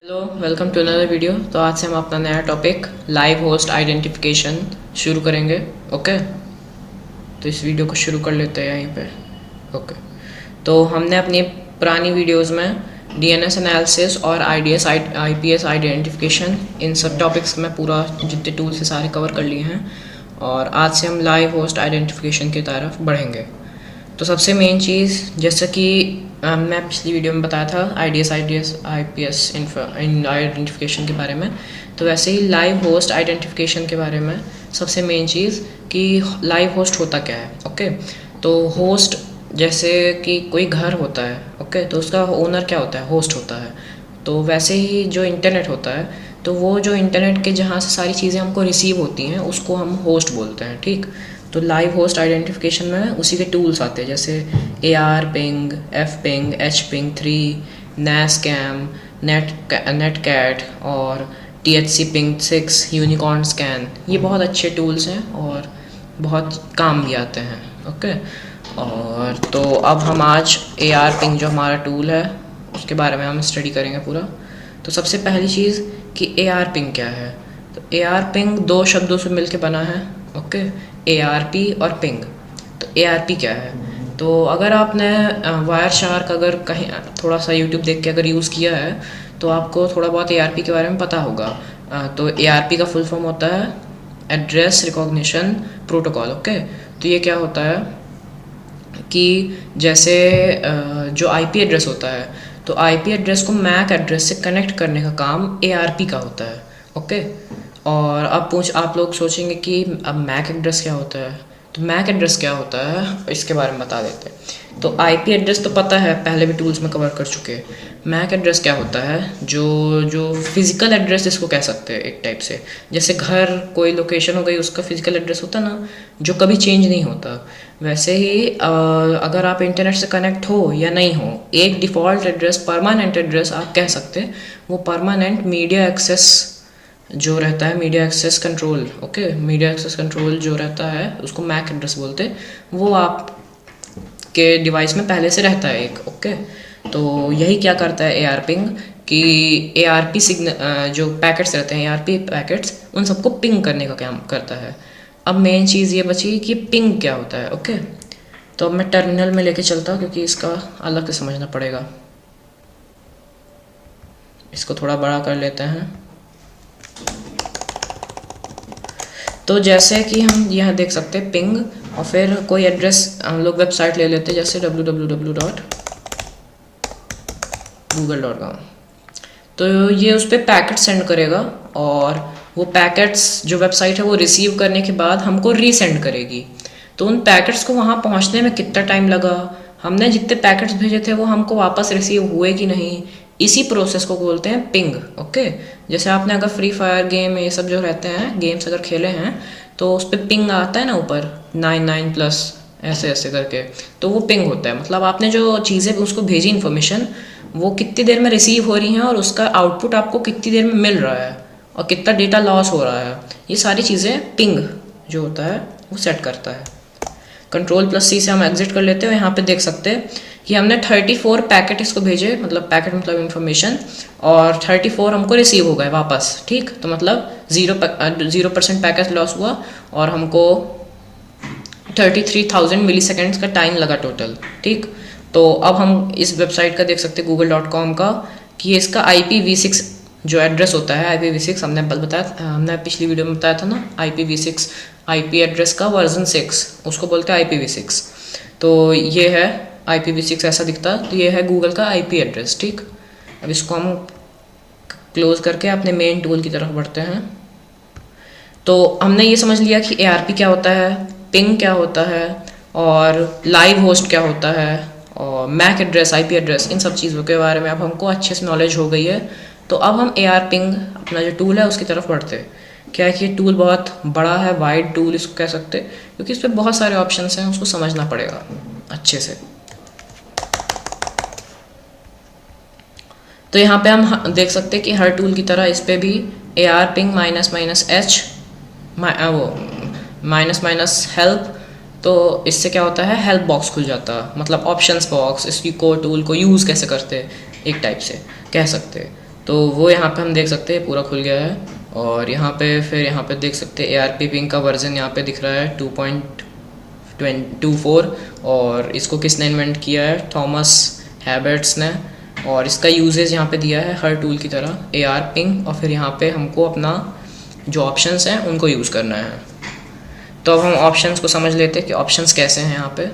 Hello, welcome to another video. तो आज से हम अपना नया टॉपिक लाइव होस्ट आइडेंटिफिकेशन शुरू करेंगे। ओके, तो इस वीडियो को शुरू कर लेते हैं यहीं पे। ओके, तो हमने अपनी पुरानी वीडियोस में डीएनएस एनालिसिस और आईडीएस आईपीएस आइडेंटिफिकेशन इन सब टॉपिक्स में पूरा जितने टूल्स से सारे कवर कर लिए हैं, और आज से हम लाइव होस्ट आइडेंटिफिकेशन की तरफ बढ़ेंगे। तो सबसे मेन चीज़, जैसा कि मैं पिछली वीडियो में बताया था आईडीएस आईपीएस इन आइडेंटिफिकेशन के बारे में, तो वैसे ही लाइव होस्ट आइडेंटिफिकेशन के बारे में सबसे मेन चीज़ कि लाइव होस्ट होता क्या है। ओके, तो होस्ट जैसे कि कोई घर होता है, ओके, तो उसका ओनर क्या होता है? होस्ट होता है। तो वैसे ही जो इंटरनेट होता है, तो वो जो इंटरनेट के जहाँ से सारी चीज़ें हमको रिसीव होती हैं उसको हम होस्ट बोलते हैं। ठीक, तो लाइव होस्ट आइडेंटिफिकेशन में उसी के टूल्स आते हैं, जैसे AR ping, F ping, H ping 3, NASCAM, नेटकैट और THC पिंग 6, यूनिकॉर्न स्कैन। ये बहुत अच्छे टूल्स हैं और बहुत काम भी आते हैं। ओके, और तो अब हम आज AR पिंग जो हमारा टूल है उसके बारे में हम स्टडी करेंगे पूरा। तो सबसे पहली चीज़ कि AR पिंग क्या है। तो AR पिंग दो शब्दों से मिलकर बना है। ओके, ARP और पिंग। तो ARP क्या है? तो अगर आपने वायर शार्क अगर कहीं थोड़ा सा यूट्यूब देख के अगर यूज़ किया है तो आपको थोड़ा बहुत ARP के बारे में पता होगा। तो ARP का फुल फॉर्म होता है एड्रेस रिकॉग्निशन प्रोटोकॉल। ओके, तो ये क्या होता है कि जैसे जो IP एड्रेस होता है, तो IP एड्रेस को मैक एड्रेस से कनेक्ट करने का काम ARP का होता है। ओके, और अब आप लोग सोचेंगे कि अब मैक एड्रेस क्या होता है। तो मैक एड्रेस क्या होता है इसके बारे में बता देते हैं। तो IP एड्रेस तो पता है, पहले भी टूल्स में कवर कर चुके हैं। मैक एड्रेस क्या होता है? जो फिज़िकल एड्रेस इसको कह सकते हैं एक टाइप से। जैसे घर कोई लोकेशन हो गई, उसका फिज़िकल एड्रेस होता ना, जो कभी चेंज नहीं होता। वैसे ही अगर आप इंटरनेट से कनेक्ट हो या नहीं हो, एक डिफ़ॉल्ट एड्रेस, परमानेंट एड्रेस आप कह सकते हैं। वो परमानेंट मीडिया एक्सेस जो रहता है, media access control. Okay, media access control जो रहता है उसको मैक एड्रेस बोलते हैं। वो आप के डिवाइस में पहले से रहता है एक। ओके, तो यही क्या करता है AR पिंग कि ARP सिग्नल जो पैकेट्स रहते हैं, ARP पैकेट्स, उन सबको पिंग करने का काम करता है। अब मेन चीज़ ये बची कि पिंग क्या होता है। ओके, तो अब मैं टर्मिनल में लेके चलता हूँ क्योंकि इसका अलग से समझना पड़ेगा। इसको थोड़ा बड़ा कर लेते हैं। तो जैसे कि हम यहाँ देख सकते हैं पिंग, और फिर कोई एड्रेस हम लोग वेबसाइट ले लेते हैं, जैसे www.google.com। तो ये उस पर पैकेट सेंड करेगा, और वो पैकेट्स जो वेबसाइट है वो रिसीव करने के बाद हमको रीसेंड करेगी। तो उन पैकेट्स को वहाँ पहुँचने में कितना टाइम लगा, हमने जितने पैकेट्स भेजे थे वो हमको वापस रिसीव हुए कि नहीं, इसी प्रोसेस को बोलते हैं पिंग। ओके, जैसे आपने अगर फ्री फायर गेम ये सब जो रहते हैं गेम्स अगर खेले हैं, तो उस पर पिंग आता है ना ऊपर 99+ ऐसे ऐसे करके, तो वो पिंग होता है। मतलब आपने जो चीज़ें उसको भेजी इन्फॉर्मेशन, वो कितनी देर में रिसीव हो रही हैं और उसका आउटपुट आपको कितनी देर में मिल रहा है और कितना डेटा लॉस हो रहा है, ये सारी चीज़ें पिंग जो होता है वो सेट करता है। Ctrl+C से हम एग्जिट कर लेते हैं। यहाँ पे देख सकते हैं कि हमने 34 पैकेट इसको भेजे, मतलब पैकेट मतलब इन्फॉर्मेशन, और 34 हमको रिसीव हो गए वापस। ठीक, तो मतलब 0% पैकेट लॉस हुआ और हमको 33,000 मिली सेकेंड्स का टाइम लगा टोटल। ठीक, तो अब हम इस वेबसाइट का देख सकते हैं google.com का, कि इसका IPv6 जो एड्रेस होता है, IPv6 हमने पिछली वीडियो में बताया था ना, IPv6 IP एड्रेस का वर्जन 6 उसको बोलते हैं IPv6। तो ये है IPv6 ऐसा दिखता है। तो ये है गूगल का IP एड्रेस। ठीक, अब इसको हम क्लोज करके अपने मेन टूल की तरफ बढ़ते हैं। तो हमने ये समझ लिया कि ARP क्या होता है, पिंग क्या होता है, और लाइव होस्ट क्या होता है, और मैक एड्रेस, IP एड्रेस, इन सब चीज़ों के बारे में अब हमको अच्छे से नॉलेज हो गई है। तो अब हम AR पिंग अपना जो टूल है उसकी तरफ बढ़ते हैं। क्या है कि ये टूल बहुत बड़ा है, वाइड टूल इसको कह सकते हैं, क्योंकि इस पर बहुत सारे ऑप्शंस हैं, उसको समझना पड़ेगा अच्छे से। तो यहाँ पे हम देख सकते हैं कि हर टूल की तरह इस पर भी AR पिंग --- वो --- तो इससे क्या होता है, हेल्प बॉक्स खुल जाता है, मतलब ऑप्शंस बॉक्स, इसकी को टूल को यूज़ कैसे करते एक टाइप से कह सकते हैं। तो वो यहाँ पे हम देख सकते हैं पूरा खुल गया है। और यहाँ पे फिर यहाँ पे देख सकते हैं ARP पिंग का वर्जन यहाँ पे दिख रहा है 2.24। और इसको किसने इन्वेंट किया है? थॉमस हैबर्ट्स ने। और इसका यूजेज यहाँ पे दिया है हर टूल की तरह ARP पिंग। और फिर यहाँ पे हमको अपना जो ऑप्शंस हैं उनको यूज़ करना है। तो अब हम ऑप्शंस को समझ लेते हैं कि ऑप्शंस कैसे हैं यहाँ पे।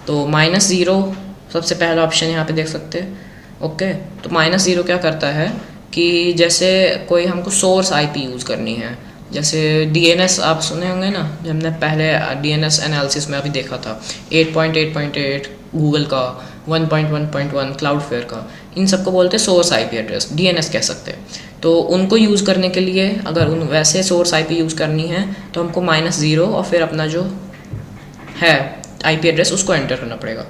तो -0 सबसे पहला ऑप्शन यहाँ पे देख सकते हैं। ओके, तो -0 क्या करता है कि जैसे कोई हमको सोर्स IP यूज़ करनी है, जैसे DNS आप सुने होंगे ना, जब हमने पहले DNS एनालिसिस में अभी देखा था 8.8.8 गूगल का, 1.1.1 क्लाउडफेयर का, इन सबको बोलते हैं सोर्स IP एड्रेस, DNS कह सकते हैं। तो उनको यूज़ करने के लिए अगर उन वैसे सोर्स IP यूज़ करनी है तो हमको -0 और फिर अपना जो है IP एड्रेस उसको एंटर करना पड़ेगा।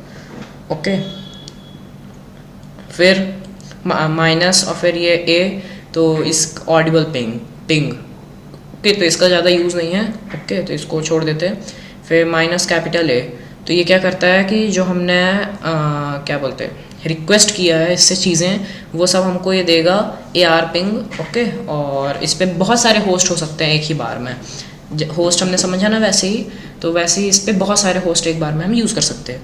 ओके, फिर माइनस और फिर ये A, तो इस ऑडिबल पिंग। ओके, तो इसका ज़्यादा यूज़ नहीं है। ओके, तो इसको छोड़ देते हैं। फिर -A, तो ये क्या करता है कि जो हमने क्या बोलते हैं रिक्वेस्ट किया है इससे चीज़ें, वो सब हमको ये देगा AR पिंग। ओके, और इस पर बहुत सारे होस्ट हो सकते हैं एक ही बार में। होस्ट हमने समझा ना वैसे ही, तो वैसे ही इस पर बहुत सारे होस्ट एक बार में हम यूज़ कर सकते हैं।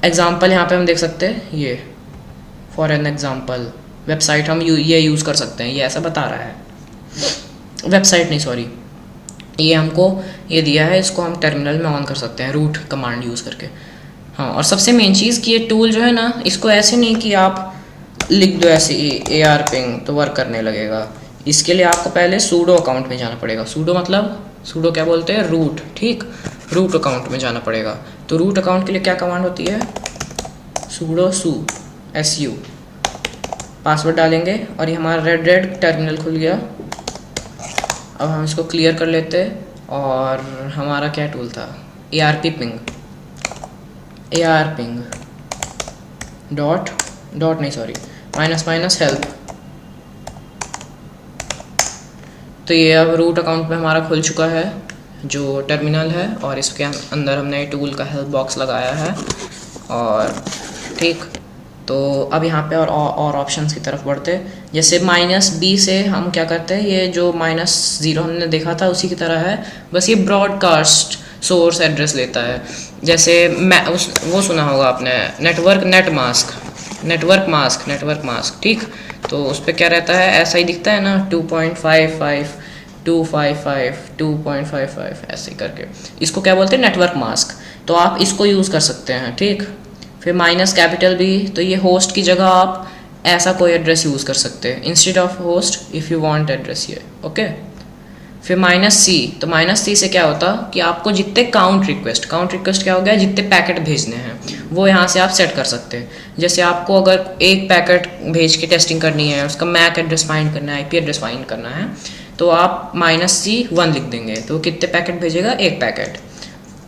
एग्जाम्पल यहाँ पे हम देख सकते हैं, ये फॉर एन एग्जाम्पल वेबसाइट हम ये यूज़ कर सकते हैं। ये ऐसा बता रहा है, वेबसाइट नहीं सॉरी, ये हमको ये दिया है, इसको हम टर्मिनल में ऑन कर सकते हैं रूट कमांड यूज़ करके। हाँ, और सबसे मेन चीज़ कि ये टूल जो है ना, इसको ऐसे नहीं कि आप लिख दो ऐसे AR पिंग तो वर्क करने लगेगा। इसके लिए आपको पहले सूडो अकाउंट में जाना पड़ेगा। सूडो मतलब, सूडो क्या बोलते हैं? रूट। ठीक, रूट अकाउंट में जाना पड़ेगा। तो रूट अकाउंट के लिए क्या कमांड होती है? सूडो SU, पासवर्ड डालेंगे और ये हमारा रेड टर्मिनल खुल गया। अब हम इसको क्लियर कर लेते हैं। और हमारा क्या टूल था? ARP पिंग डॉट नहीं सॉरी -हेल्प। तो ये अब रूट अकाउंट में हमारा खुल चुका है जो टर्मिनल है, और इसके अंदर हमने टूल का हेल्प बॉक्स लगाया है। और ठीक, तो अब यहाँ पे और ऑप्शंस की तरफ बढ़ते हैं। जैसे -B से हम क्या करते हैं, ये जो -0 हमने देखा था उसी की तरह है, बस ये ब्रॉडकास्ट सोर्स एड्रेस लेता है। जैसे वो सुना होगा आपने, नेटवर्क मास्क। ठीक, तो उस पर क्या रहता है, ऐसा ही दिखता है ना, 2.55 255 2.55 ऐसे करके। इसको क्या बोलते हैं? Network mask. तो आप इसको यूज़ कर सकते हैं। ठीक, फिर -B, तो ये होस्ट की जगह आप ऐसा कोई एड्रेस यूज़ कर सकते हैं, instead of host if you want address ये। ओके, फिर -C, तो -C से क्या होता कि आपको जितने काउंट रिक्वेस्ट क्या हो गया, जितने पैकेट भेजने हैं वो यहाँ से आप सेट कर सकते हैं। जैसे आपको अगर एक पैकेट भेज के टेस्टिंग करनी है, उसका मैक एड्रेस फाइंड करना है, IP एड्रेस फाइंड करना है, तो आप -C1 लिख देंगे, तो कितने पैकेट भेजेगा? एक पैकेट।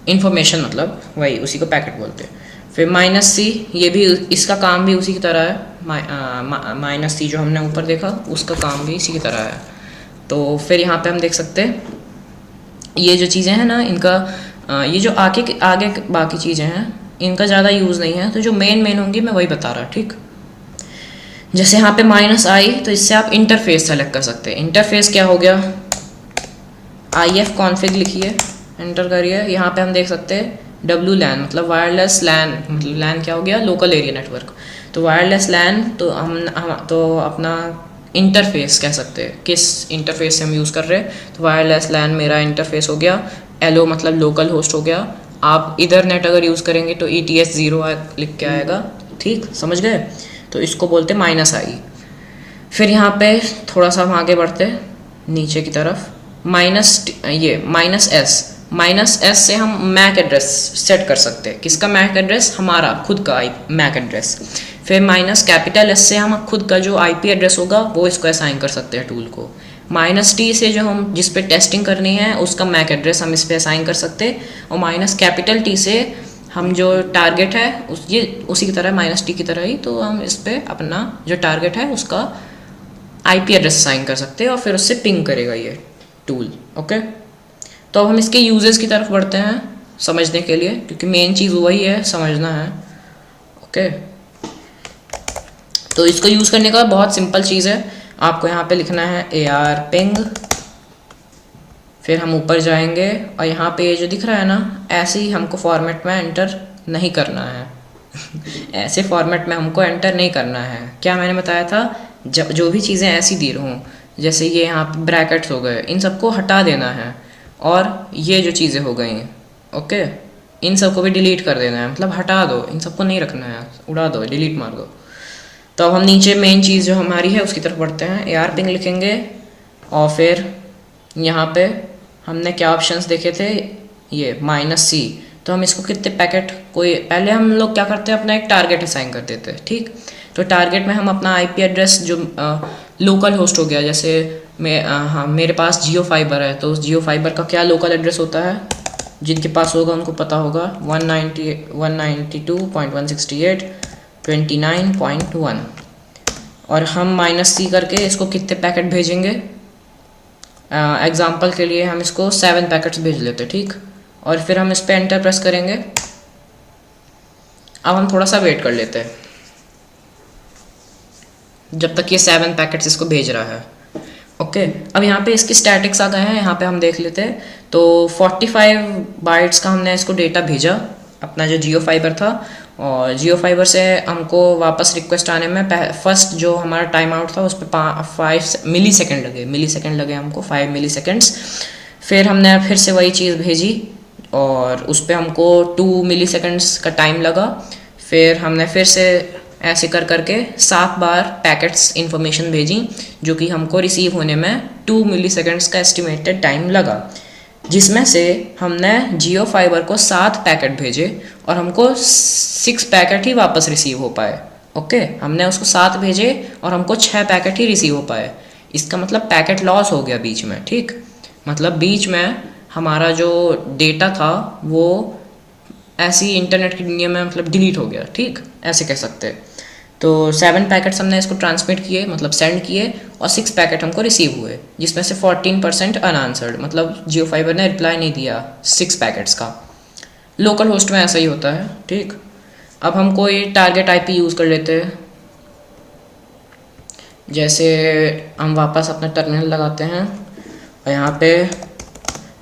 इन्फॉर्मेशन मतलब वही, उसी को पैकेट बोलते हैं। फिर -C, ये भी इसका काम भी उसी की तरह है। -C जो हमने ऊपर देखा उसका काम भी इसी की तरह है। तो फिर यहाँ पे हम देख सकते हैं ये जो चीज़ें हैं ना, इनका ये जो आगे बाकी चीज़ें हैं इनका ज़्यादा यूज़ नहीं है। तो जो मेन होंगी मैं वही बता रहा। ठीक, जैसे यहाँ पे -I, तो इससे आप इंटरफेस सेलेक्ट कर सकते हैं। इंटरफेस क्या हो गया? IF कॉन्फ़िग लिखिए, एंटर करिए। यहाँ पे हम देख सकते हैं WLAN मतलब वायरलेस लैन, मतलब लैन क्या हो गया? Local area network. तो वायरलेस लैन, तो हम तो अपना इंटरफेस कह सकते हैं, किस इंटरफेस से हम यूज़ कर रहे हैं। तो वायरलेस लैन मेरा इंटरफेस हो गया। LO मतलब लोकल होस्ट हो गया। आप इथरनेट अगर यूज़ करेंगे तो ETH0 लिख के आएगा। ठीक, समझ गए? तो इसको बोलते हैं -I। फिर यहाँ पे थोड़ा सा हम आगे बढ़ते नीचे की तरफ, -S से हम मैक एड्रेस सेट कर सकते हैं। किसका मैक एड्रेस? हमारा खुद का मैक एड्रेस। फिर -S से हम खुद का जो IP एड्रेस होगा वो इसको असाइन कर सकते हैं टूल को। -T से जो हम जिस पे टेस्टिंग करनी है उसका मैक एड्रेस हम इस पे असाइन कर सकते हैं। और -T से हम जो टारगेट है ये उसी की तरह -T की तरह ही, तो हम इस पे अपना जो टारगेट है उसका IP एड्रेस असाइन कर सकते हैं और फिर उससे पिंग करेगा ये टूल। ओके, तो अब हम इसके यूजेस की तरफ बढ़ते हैं समझने के लिए, क्योंकि मेन चीज़ वही है, समझना है। ओके, तो इसको यूज़ करने का बहुत सिंपल चीज़ है, आपको यहाँ पे लिखना है AR पिंग, फिर हम ऊपर जाएंगे और यहाँ पे ये जो दिख रहा है ना, ऐसे ही हमको फॉर्मेट में एंटर नहीं करना है ऐसे फॉर्मेट में हमको एंटर नहीं करना है। क्या मैंने बताया था, जब जो भी चीज़ें ऐसी दी रहूँ, जैसे ये यहाँ पे ब्रैकेट्स हो गए, इन सबको हटा देना है, और ये जो चीज़ें हो गई ओके, इन सबको भी डिलीट कर देना है, मतलब हटा दो, इन सबको नहीं रखना है, उड़ा दो, डिलीट मार दो। तो अब हम नीचे मेन चीज़ जो हमारी है उसकी तरफ बढ़ते हैं। AR पिंग लिखेंगे और फिर यहाँ पे हमने क्या ऑप्शंस देखे थे, ये -C, तो हम इसको कितने पैकेट, कोई पहले हम लोग क्या करते हैं, अपना एक टारगेट असाइन कर देते हैं, ठीक। तो टारगेट में हम अपना IP एड्रेस जो लोकल होस्ट हो गया, जैसे हाँ मेरे पास जियो फाइबर है, तो उस जियो फाइबर का क्या लोकल एड्रेस होता है, जिनके पास होगा उनको पता होगा, 192.168.29.1, और हम -C करके इसको कितने पैकेट भेजेंगे, एग्जाम्पल के लिए हम इसको 7 पैकेट्स भेज लेते, ठीक। और फिर हम इस पर एंटर प्रेस करेंगे। अब हम थोड़ा सा वेट कर लेते हैं जब तक ये 7 पैकेट्स इसको भेज रहा है, ओके। अब यहाँ पे इसकी स्टैटिक्स आ गए हैं, यहाँ पे हम देख लेते हैं। तो 45 बाइट्स का हमने इसको डेटा भेजा, अपना जो जियो फाइबर था, और जियो फाइबर से हमको वापस रिक्वेस्ट आने में फर्स्ट जो हमारा टाइम आउट था उस पर 5 मिलीसेकंड लगे हमको, 5 मिलीसेकंड्स। फिर हमने फिर से वही चीज़ भेजी और उस पर हमको 2 मिलीसेकंड्स का टाइम लगा। फिर हमने फिर से ऐसे कर करके 7 बार पैकेट्स इन्फॉर्मेशन भेजी, जो कि हमको रिसीव होने में 2 मिलीसेकंड्स का एस्टिमेटेड टाइम लगा, जिसमें से हमने जियो फाइबर को 7 पैकेट भेजे और हमको 6 पैकेट ही वापस रिसीव हो पाए, ओके। हमने उसको 7 भेजे और हमको 6 पैकेट ही रिसीव हो पाए। इसका मतलब पैकेट लॉस हो गया बीच में, ठीक। मतलब बीच में हमारा जो डेटा था वो ऐसी इंटरनेट की दुनिया में मतलब डिलीट हो गया, ठीक, ऐसे कह सकते हैं। तो 7 पैकेट्स हमने इसको ट्रांसमिट किए, मतलब सेंड किए, और 6 पैकेट हमको रिसीव हुए, जिसमें से 14% अनआंसर्ड, मतलब जियो फाइबर ने रिप्लाई नहीं दिया 6 पैकेट्स का। लोकल होस्ट में ऐसा ही होता है, ठीक। अब हम कोई टारगेट IP यूज़ कर लेते हैं, जैसे हम वापस अपना टर्मिनल लगाते हैं और यहाँ पे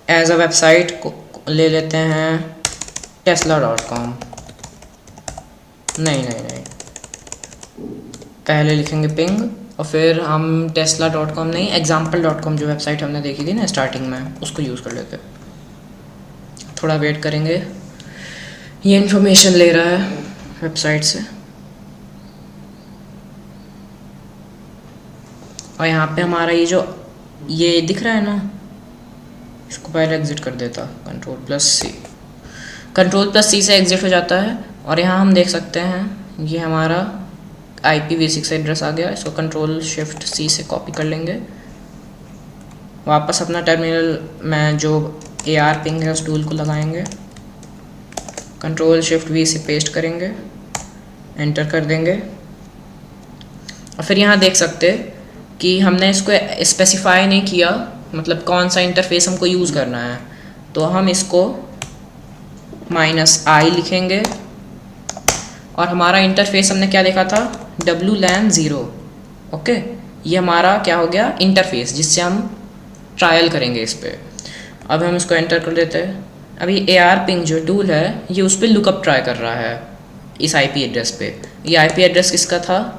एज अ वेबसाइट को ले लेते हैं tesla.com। नहीं, पहले लिखेंगे पिंग और फिर हम tesla.com नहीं, example.com जो वेबसाइट हमने देखी थी ना स्टार्टिंग में, उसको यूज़ कर लेते हैं। थोड़ा वेट करेंगे, ये इन्फॉर्मेशन ले रहा है वेबसाइट से, और यहाँ पे हमारा ये दिख रहा है ना, इसको पहले एग्जिट कर देता, Ctrl+C से एग्जिट हो जाता है। और यहाँ हम देख सकते हैं ये हमारा IPv6 एड्रेस आ गया, इसको Ctrl+Shift+C से कॉपी कर लेंगे, वापस अपना टर्मिनल में जो AR पिंग है उस टूल को लगाएंगे, Ctrl+Shift+V से पेस्ट करेंगे, एंटर कर देंगे, और फिर यहाँ देख सकते कि हमने इसको स्पेसिफाई नहीं किया, मतलब कौन सा इंटरफेस हमको यूज़ करना है। तो हम इसको -I लिखेंगे, और हमारा इंटरफेस हमने क्या देखा था, WLAN 0, ओके। ये हमारा क्या हो गया, इंटरफेस, जिससे हम ट्रायल करेंगे इस पर। अब हम इसको एंटर कर देते हैं। अभी AR पिंग जो टूल है ये उस पर लुकअप ट्राई कर रहा है इस IP एड्रेस पे। ये IP एड्रेस किसका था,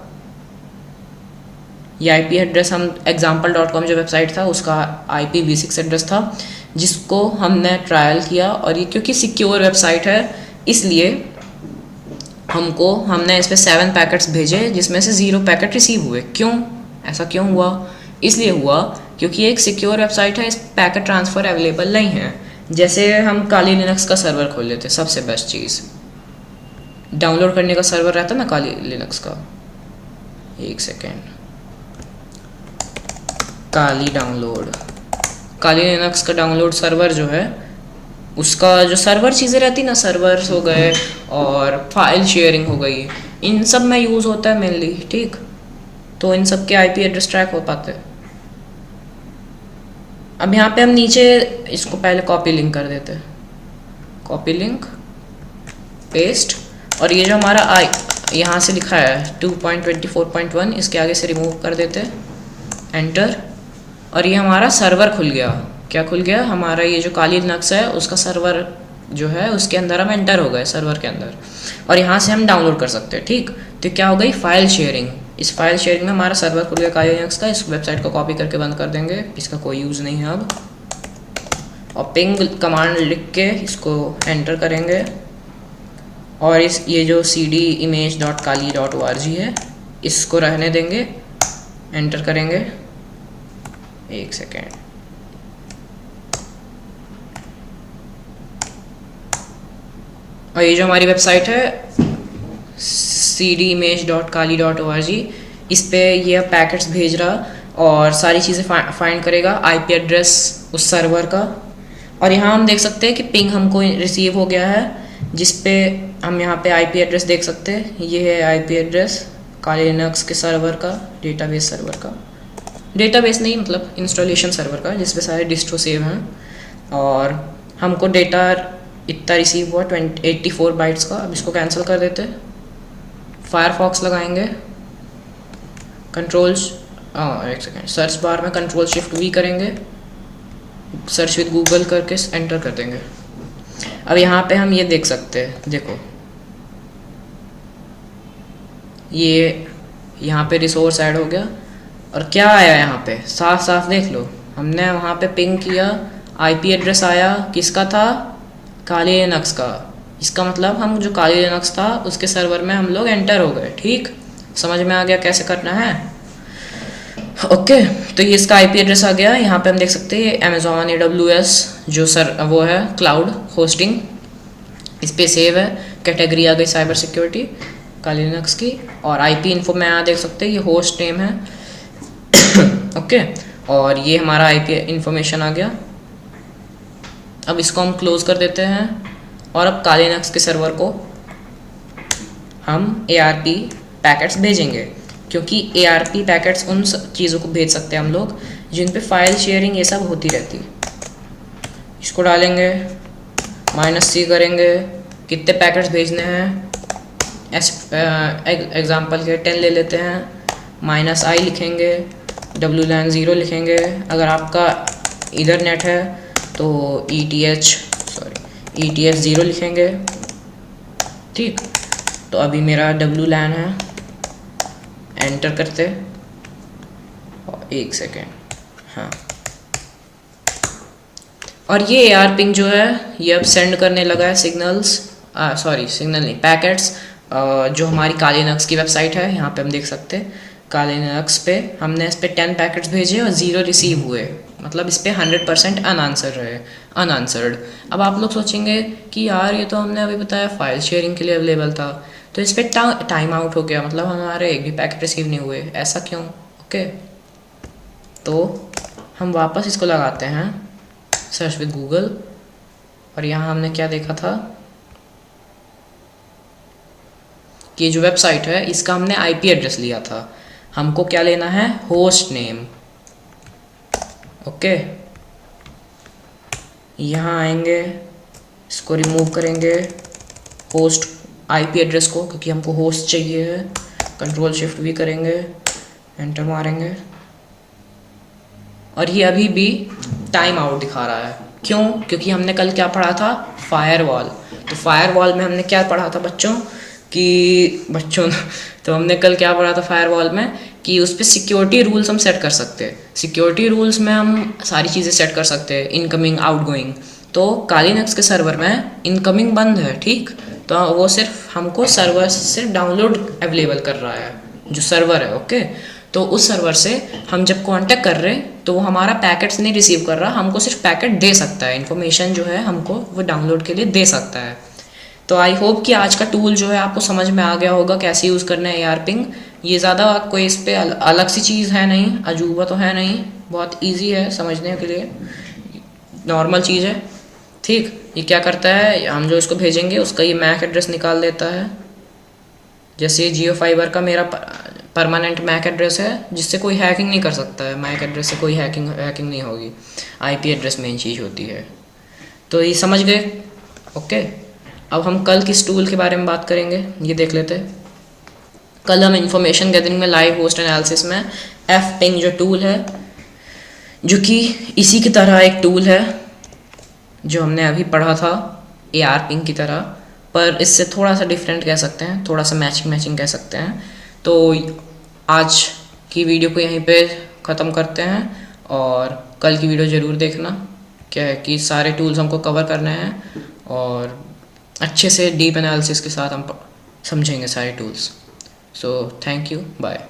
ये IP एड्रेस हम example.com जो वेबसाइट था उसका IPv6 एड्रेस था, जिसको हमने ट्रायल किया। और ये क्योंकि सिक्योर वेबसाइट है इसलिए हमने इस पर 7 पैकेट्स भेजे, जिसमें से 0 पैकेट रिसीव हुए। क्यों, ऐसा क्यों हुआ, इसलिए हुआ क्योंकि एक सिक्योर वेबसाइट है, इस पैकेट ट्रांसफ़र अवेलेबल नहीं है। जैसे हम काली लिनक्स का सर्वर खोल लेते, सबसे बेस्ट चीज़ डाउनलोड करने का सर्वर रहता ना काली लिनक्स का, एक सेकेंड, काली लिनक्स का डाउनलोड सर्वर जो है, उसका जो सर्वर चीज़ें रहती ना, सर्वर्स हो गए और फाइल शेयरिंग हो गई, इन सब में यूज़ होता है मेनली, ठीक। तो इन सब के IP एड्रेस ट्रैक हो पाते हैं। अब यहाँ पे हम नीचे इसको पहले कॉपी लिंक कर देते हैं, कॉपी लिंक पेस्ट, और ये जो हमारा यहाँ से लिखा है 2.24.1, इसके आगे से रिमूव कर देते, एंटर, और ये हमारा सर्वर खुल गया। क्या खुल गया? हमारा ये जो काली लिनक्स है उसका सर्वर जो है उसके अंदर हम एंटर हो गए, सर्वर के अंदर, और यहाँ से हम डाउनलोड कर सकते हैं। ठीक, तो क्या हो गई? File sharing. इस फाइल शेयरिंग में हमारा सर्वर खुल गया काली लिनक्स का। इस वेबसाइट को कॉपी करके बंद कर देंगे, इसका कोई यूज़ नहीं है अब, और पिंग कमांड लिख के इसको एंटर करेंगे, और ये जो cd-image.kali.org है इसको रहने देंगे, एंटर करेंगे। एक सेकेंड, और ये जो हमारी वेबसाइट है cd-image.kali.org, इस पे ये पैकेट्स भेज रहा और सारी चीज़ें फाइंड करेगा, आईपी एड्रेस उस सर्वर का, और यहाँ हम देख सकते हैं कि पिंग हमको रिसीव हो गया है, जिस पे हम यहाँ पे आईपी एड्रेस देख सकते हैं। ये है आईपी एड्रेस काली लिनक्स के सर्वर का, डेटाबेस सर्वर का, डेटाबेस नहीं मतलब इंस्टॉलेशन सर्वर का, जिस पे सारे डिस्ट्रो सेव हैं, और हमको डेटा इतना रिसीव हुआ 84 बाइट्स का। अब इसको कैंसिल कर देते, फायरफॉक्स लगाएंगे, कंट्रोल्स, एक सेकेंड, सर्च बार में कंट्रोल शिफ्ट वी करेंगे, सर्च विद गूगल करके एंटर कर देंगे। अब यहाँ पे हम ये देख सकते हैं, देखो ये यहाँ पे रिसोर्स ऐड हो गया, और क्या आया यहाँ पे साफ साफ देख लो, हमने वहाँ पे पिंग किया, आईपी एड्रेस आया, किसका था? काली लिनक्स का। इसका मतलब हम जो काली लिनक्स था उसके सर्वर में हम लोग एंटर हो गए। ठीक, समझ में आ गया कैसे करना है? ओके, तो ये इसका आईपी एड्रेस आ गया। यहाँ पे हम देख सकते हैं अमेजॉन AWS जो वो है क्लाउड होस्टिंग, इस पे सेव है। कैटेगरी आ गई साइबर सिक्योरिटी काली लिनक्स की, और आईपी इन्फो में यहाँ देख सकते हैं ये होस्ट नेम है। ओके, और ये हमारा आईपी इंफॉर्मेशन आ गया। अब इसको हम क्लोज कर देते हैं, और अब काली लिनक्स के सर्वर को हम ARP पैकेट्स भेजेंगे, क्योंकि ARP पैकेट्स उन चीज़ों को भेज सकते हैं हम लोग जिन पे फाइल शेयरिंग ये सब होती रहती। इसको डालेंगे, -C करेंगे, कितने पैकेट्स भेजने हैं, एग्जाम्पल के 10 ले लेते हैं, -I लिखेंगे, WLAN 0 लिखेंगे। अगर आपका ईथरनेट है तो ETH 0 लिखेंगे। ठीक, तो अभी मेरा WLAN है, एंटर करते, और एक सेकेंड, हाँ, और ये AR पिंग जो है ये अब सेंड करने लगा है सिग्नल्स, सिग्नल नहीं, पैकेट्स, जो हमारी काली लिनक्स की वेबसाइट है। यहाँ पे हम देख सकते हैं काली लिनक्स पे हमने इस पे 10 पैकेट्स भेजे और 0 रिसीव हुए, मतलब इस पे 100% अनआंसर्ड। अब आप लोग सोचेंगे कि यार ये तो हमने अभी बताया फाइल शेयरिंग के लिए अवेलेबल था, तो इस पर टाइम आउट हो गया, मतलब हमारे एक भी पैकेट रिसीव नहीं हुए, ऐसा क्यों? ओके, तो हम वापस इसको लगाते हैं, सर्च विद गूगल, और यहाँ हमने क्या देखा था कि जो वेबसाइट है इसका हमने आईपी एड्रेस लिया था, हमको क्या लेना है? Host name. ओके, यहाँ आएंगे, इसको रिमूव करेंगे होस्ट आईपी एड्रेस को, क्योंकि हमको होस्ट चाहिए है, कंट्रोल शिफ्ट भी करेंगे, एंटर मारेंगे, और ये अभी भी टाइम आउट दिखा रहा है। क्यों? क्योंकि हमने कल क्या पढ़ा था? फायरवॉल। तो फायरवॉल में हमने क्या पढ़ा था बच्चों तो हमने कल क्या पढ़ा था फायरवॉल में कि उस पर सिक्योरिटी रूल्स हम सेट कर सकते हैं। सिक्योरिटी रूल्स में हम सारी चीज़ें सेट कर सकते हैं, इनकमिंग, आउटगोइंग। तो काली लिनक्स के सर्वर में इनकमिंग बंद है, ठीक, तो वो सिर्फ हमको सर्वर सिर्फ डाउनलोड अवेलेबल कर रहा है, जो सर्वर है। ओके, तो उस सर्वर से हम जब कांटेक्ट कर रहे हैं तो वो हमारा पैकेट्स नहीं रिसीव कर रहा, हमको सिर्फ पैकेट दे सकता है, इन्फॉर्मेशन जो है हमको वो डाउनलोड के लिए दे सकता है। तो आई होप कि आज का टूल जो है आपको समझ में आ गया होगा कैसे यूज़ करना है AR पिंग। ये ज़्यादा कोई इस पर अलग सी चीज़ है नहीं, अजूबा तो है नहीं, बहुत ईजी है समझने के लिए, नॉर्मल चीज़ है। ठीक, ये क्या करता है, हम जो इसको भेजेंगे उसका ये मैक एड्रेस निकाल देता है। जैसे जियो फाइबर का मेरा परमानेंट मैक एड्रेस है, जिससे कोई हैकिंग नहीं कर सकता है, मैक एड्रेस से कोई हैकिंग नहीं होगी, आईपी एड्रेस मेन चीज़ होती है। तो ये समझ गए? ओके, अब हम कल किस टूल के बारे में बात करेंगे ये देख लेते हैं। कल हम इंफॉर्मेशन गैदरिंग में लाइव होस्ट एनालिसिस में एफ पिंग जो टूल है, जो कि इसी की तरह एक टूल है जो हमने अभी पढ़ा था ए आर पिंग की तरह, पर इससे थोड़ा सा डिफरेंट कह सकते हैं, थोड़ा सा मैचिंग कह सकते हैं। तो आज की वीडियो को यहीं पे ख़त्म करते हैं और कल की वीडियो ज़रूर देखना। क्या है कि सारे टूल्स हमको कवर करने हैं और अच्छे से डीप एनालिसिस के साथ हम समझेंगे सारे tools. So thank you, bye.